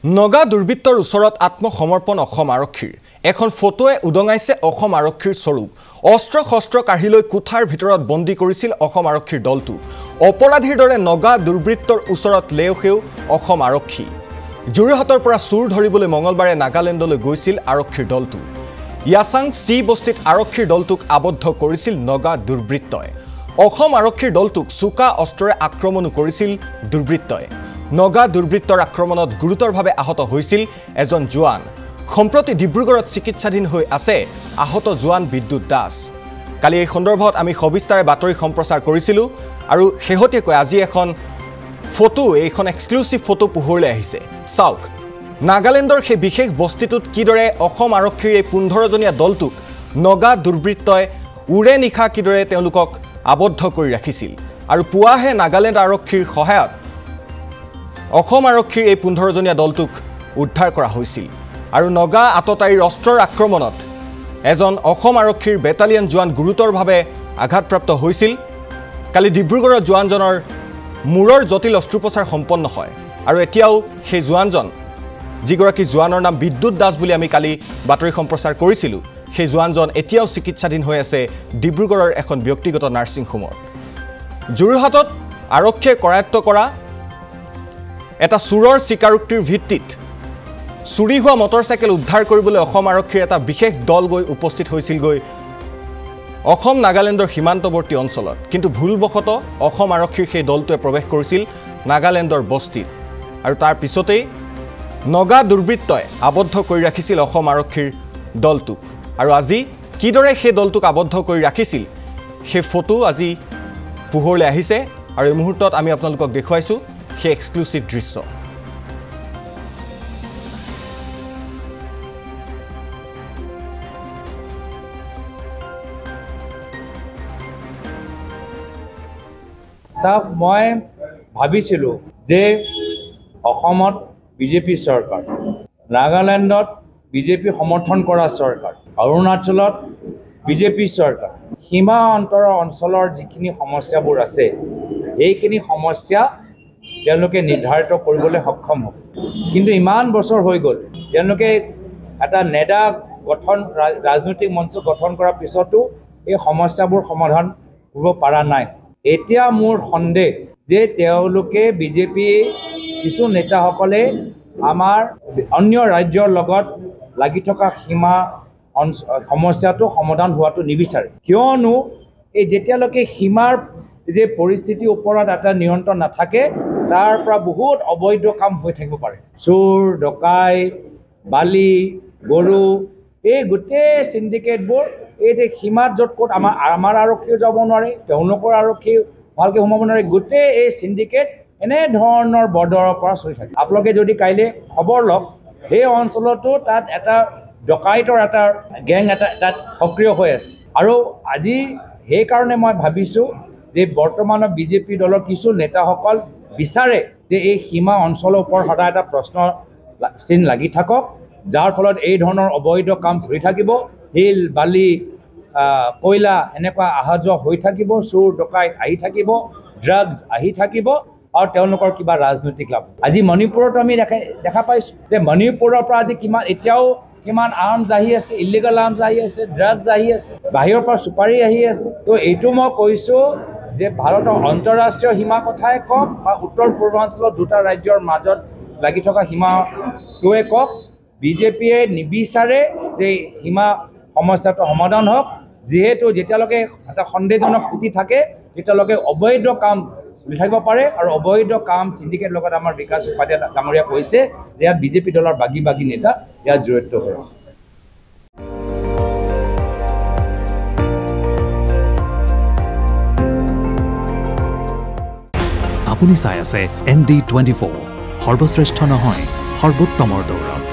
নগা দুৰ্বৃত্তৰ ওচৰত আত্মসমৰ্পণ অসম আৰক্ষীৰ এখন ফটোৱে উদঙাইছে অসম আৰক্ষীৰ স্বৰূপ অস্ত্ৰ শস্ত্ৰ কাঢ়িলৈ কোঠাৰ ভিতৰত বন্দী কৰিছিল অসম আৰক্ষীৰ দলটো অপৰাধীৰ দৰে নগা দুৰ্বৃত্তৰ ওচৰত লেওহেও অসম আৰক্ষী জুৰিহাটৰ পৰা চুৰ ধৰিবলৈ মঙলবাৰে নাগালেণ্ডলৈ গৈছিল আৰক্ষীৰ দলটো ইয়াসাং চি বস্তিত আৰক্ষীৰ দলটোক আবদ্ধ কৰিছিল নগা দুৰ্বৃত্তই অসম আৰক্ষীৰ দলটোক চুকা অস্ত্ৰৰে আক্ৰমণ কৰিছিল দুৰ্বৃত্তই নগা দুৰ্বৃত্তৰ আক্ৰমণত গুৰুতৰভাৱে আহত হৈছিল এজন জোৱান সম্প্ৰতি ডিব্ৰুগড়ত চিকিৎসাধীন হৈ আছে আহত জোৱান বিদ্যুৎ দাস কালি এই সন্দৰ্ভত আমি সবিস্তাৰে বাতৰি সম্প্ৰচাৰ কৰিছিলো আৰু হেহতিয়াকৈ আজি এখন ফটো এইখন এক্সক্লুসিভ ফটো পোহৰলৈ আহিছে চাওক নাগালেণ্ডৰ সেই বিশেষ বস্তিটোত কিদৰে অসম আৰক্ষীৰ এই 15 জনীয়া দলটোক নগা দুৰ্বৃত্তই উৰে নিখা কিদৰে তেওঁলোকক আবদ্ধ কৰি ৰাখিছিল আৰু পুৱাহে নাগালেণ্ড আৰক্ষীৰ সহায়ত অসম আৰক্ষীৰ এই 15 জনীয়া দলটোক উদ্ধাৰ কৰা হৈছিল আৰু নগা আততাৰীৰ অস্ত্ৰৰ আক্ৰমণত এজন অসম আৰক্ষীৰ বেটালিয়ন জোৱান গুৰুতৰভাৱে আঘাতপ্ৰাপ্ত হৈছিল কালি ডিব্ৰুগড়ৰ জোৱানজনৰ মূৰৰ জটিল অস্ত্ৰোপচাৰ সম্পন্ন হয় আৰু এতিয়াও সেই জোৱানজন যিগৰাকী জোৱানৰ নাম বিদ্যুৎ দাস বুলি আমি কালি বাতৰি সম্প্ৰচাৰ কৰিছিলো সেই জোৱানজন এতিয়াও চিকিৎসাধীন হৈ আছে ডিব্ৰুগড়ৰ এখন ব্যক্তিগত নাৰ্ছিং হোমত জুৰিহাটত আৰক্ষীয়ে কৰায়ত্ব কৰা এটা চুৰৰ স্বীকাৰোক্তিৰ ভিত্তিত চুৰি হোৱা মটৰচাইকেল উদ্ধাৰ কৰিবলৈ অসম আৰক্ষীৰ এটা বিশেষ দল গৈ উপস্থিত হৈছিল গৈ অসম নাগালেণ্ডৰ সীমান্তৱৰ্তী অঞ্চলত কিন্তু ভুলবশত অসম আৰক্ষীৰ সেই দলটোৱে প্ৰৱেশ কৰিছিল নাগালেণ্ডৰ বস্তিত আৰু তাৰ পিছতেই নগা দুৰ্বৃত্তই আবদ্ধ কৰি ৰাখিছিল অসম আৰক্ষীৰ দলটোক আৰু আজি কিদৰে সেই দলটোক আবদ্ধ কৰি ৰাখিছিল সেই ফটো আজি পোহৰলৈ আহিছে আৰু এই মুহূৰ্তত আমি আপোনালোকক দেখুৱাইছো সেই এক্সক্লুসিভ দৃশ্য সাব মই ভাবিছিলো যে অসমত বিজেপি চৰকাৰ নাগালেণ্ডত বিজেপি সমৰ্থন কৰা চৰকাৰ অৰুণাচলত বিজেপি চৰকাৰ সীমা অঞ্চলৰ যিখিনি সমস্যাবোৰ আছে এইখিনি সমস্যা তেওঁলোকে নিৰ্ধাৰিত কৰিবলৈ সক্ষম হ'ব কিন্তু ইমান বছৰ হৈ গ'ল তেওঁলোকে এটা নেডা গঠন ৰাজনৈতিক মঞ্চ গঠন কৰাৰ পিছতো এই সমস্যাবোৰ সমাধান কৰিব পৰা নাই এতিয়া মোৰ সন্দেহ যে তেওঁলোকে বিজেপি কিছু নেতাসকলে আমাৰ অন্য ৰাজ্যৰ লগত লাগি থকা সীমা সমস্যাটো সমাধান হোৱাটো নিবিচাৰে কিয়নো এই যেতিয়ালৈকে সীমাৰ যে পৰিস্থিতিৰ ওপৰত এটা নিয়ন্ত্ৰণ নাথাকে তাৰ পৰা বহুত অবৈধ কাম হৈ থাকিব পাৰে চোৰ ডকাইত বালি গৰু এই গোটেই সিন্ডিকেটবোৰ এই যে সীমাত য'ত ক'ত আমাৰ আৰক্ষীও যাব নোৱাৰে তেওঁলোকৰ আৰক্ষী ভালকৈ সোমাব নোৱাৰে গোটেই এই সিন্ডিকেট এনেধৰণৰ বৰ্ডাৰৰ পৰা চলি থাকে আপোনালোকে যদি কাইলৈ খবৰ লওক সেই অঞ্চলতো তাত এটা ডকাইতৰ এটা গেং এটা তাত সক্ৰিয় হৈ আছে আৰু আজি সেইকাৰণে মই ভাবিছোঁ যে বৰ্তমানৰ বিজেপি দলৰ কিছু নেতাসকল বিচাৰে যে এই সীমা অঞ্চলৰ ওপৰত সদায় এটা প্ৰশ্ন চিন লাগি থাকক যাৰ ফলত এই ধৰণৰ অবৈধ কাম চলি থাকিব শিল বালি কয়লা এনেকুৱা অহা যোৱা হৈ থাকিব চোৰ ডকাইত আহি থাকিব ড্ৰাগছ আহি থাকিব আৰু তেওঁলোকৰ কিবা ৰাজনৈতিক লাভ আজি মণিপুৰত আমি দেখা পাইছোঁ যে মণিপুৰৰ পৰা আজি এতিয়াও কিমান আৰ্মছ আহি আছে ইলিগেল আৰ্মছ আহি আছে ড্ৰাগছ আহি আছে বাহিৰৰ পৰা চুপাৰী আহি আছে তো এইটো মই কৈছোঁ যে ভাৰতৰ আন্তঃৰাষ্ট্ৰীয় সীমা কথাই কওক বা উত্তৰ পূৰ্বাঞ্চলৰ দুটা ৰাজ্যৰ মাজত লাগি থকা সীমাটোৱে কওক বিজেপিয়ে নিবিচাৰে যে সীমা সমস্যাটো সমাধান হওক যিহেতু যেতিয়ালৈকে এটা সন্দেহজনক স্থিতি থাকে তেতিয়ালৈকে অবৈধ কাম চলি থাকিব পাৰে আৰু অবৈধ কাম সিন্ডিকেট লগত আমাৰ বিকাশ উপাধ্যায় ডাঙৰীয়া কৈছে যে ইয়াত বিজেপি দলৰ বাগী নেতা ইয়াত জড়িত হৈ আছে আপুনি চাই আছে ND24 সৰ্বশ্ৰেষ্ঠ নহয় সৰ্বোত্তমৰ দৌৰ